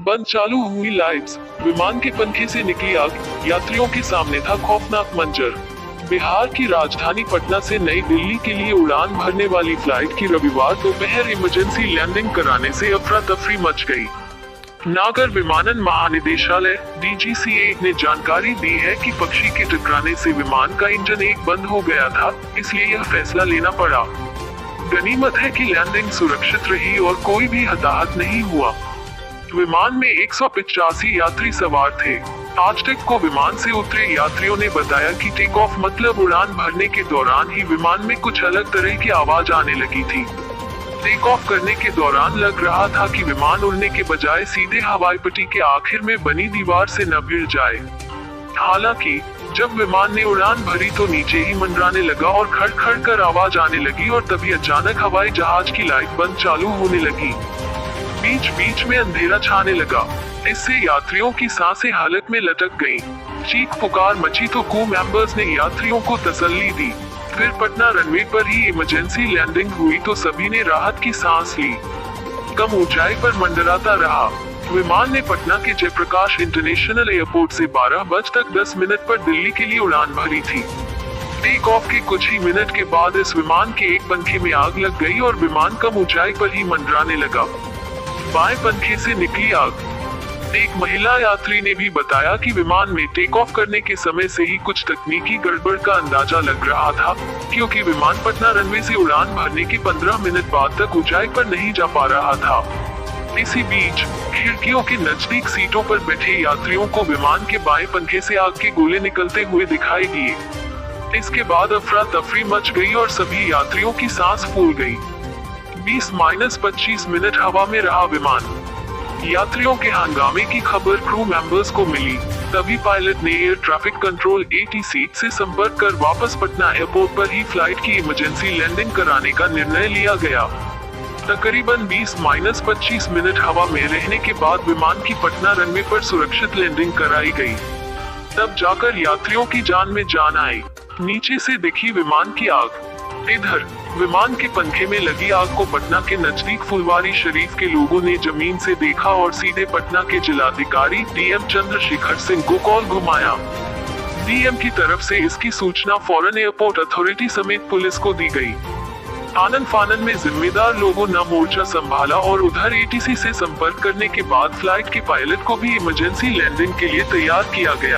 बंद चालू हुई लाइट्स, विमान के पंखे से निकली आग, यात्रियों के सामने था खौफनाक मंजर। बिहार की राजधानी पटना से नई दिल्ली के लिए उड़ान भरने वाली फ्लाइट की रविवार दोपहर इमरजेंसी लैंडिंग कराने से अफरा तफरी मच गई। नागर विमानन महानिदेशालय DGCA ने जानकारी दी है कि पक्षी के टकराने से विमान का इंजन एक बंद हो गया था, इसलिए यह फैसला लेना पड़ा। गनीमत है कि लैंडिंग सुरक्षित रही और कोई भी हताहत नहीं हुआ। विमान में 185 यात्री सवार थे। आज तक को विमान से उतरे यात्रियों ने बताया कि टेक ऑफ मतलब उड़ान भरने के दौरान ही विमान में कुछ अलग तरह की आवाज आने लगी थी। टेक ऑफ करने के दौरान लग रहा था कि विमान उड़ने के बजाय सीधे हवाई पट्टी के आखिर में बनी दीवार से न भिड़ जाए। हालांकि जब विमान ने उड़ान भरी तो नीचे ही मंडराने लगा और खड़-खड़ कर आवाज आने लगी और तभी अचानक हवाई जहाज की लाइट बंद चालू होने लगी। बीच बीच में अंधेरा छाने लगा, इससे यात्रियों की सांसें हलक में लटक गईं। चीख पुकार मची तो क्रू मेंबर्स ने यात्रियों को तसल्ली दी। फिर पटना रनवे पर ही इमरजेंसी लैंडिंग हुई तो सभी ने राहत की सांस ली। कम ऊंचाई पर मंडराता रहा। विमान ने पटना के जयप्रकाश इंटरनेशनल एयरपोर्ट से 12:10 पर दिल्ली के लिए उड़ान भरी थी। टेक ऑफ के कुछ ही मिनट के बाद इस विमान के एक पंखे में आग लग गई और विमान कम ऊंचाई पर ही मंडराने लगा। बाएं पंखे से निकली आग। एक महिला यात्री ने भी बताया कि विमान में टेक ऑफ करने के समय से ही कुछ तकनीकी गड़बड़ का अंदाजा लग रहा था, क्योंकि विमान पटना रनवे से उड़ान भरने के 15 मिनट बाद तक ऊंचाई पर नहीं जा पा रहा था। इसी बीच खिड़कियों के नजदीक सीटों पर बैठे यात्रियों को विमान के बाएं पंखे से आग के गोले निकलते हुए दिखाई दिए। इसके बाद अफरा तफरी मच गई और सभी यात्रियों की सांस फूल गई। 20-25 मिनट हवा में रहा विमान। यात्रियों के हंगामे की खबर क्रू मेंबर्स को मिली, तभी पायलट ने एयर ट्रैफिक कंट्रोल ATC से संपर्क कर वापस पटना एयरपोर्ट पर ही फ्लाइट की इमरजेंसी लैंडिंग कराने का निर्णय लिया गया। तकरीबन 20-25 मिनट हवा में रहने के बाद विमान की पटना रनवे पर सुरक्षित लैंडिंग कराई गई। तब जाकर यात्रियों की जान में जान आई। नीचे से दिखी विमान की आग। इधर विमान के पंखे में लगी आग को पटना के नजदीक फुलवारी शरीफ के लोगों ने जमीन से देखा और सीधे पटना के जिलाधिकारी DM चंद्रशेखर सिंह को कॉल घुमाया। DM की तरफ से इसकी सूचना फौरन एयरपोर्ट अथॉरिटी समेत पुलिस को दी गई। आनन फानन में जिम्मेदार लोगों ने मोर्चा संभाला और उधर ATC से संपर्क करने के बाद फ्लाइट के पायलट को भी इमरजेंसी लैंडिंग के लिए तैयार किया गया।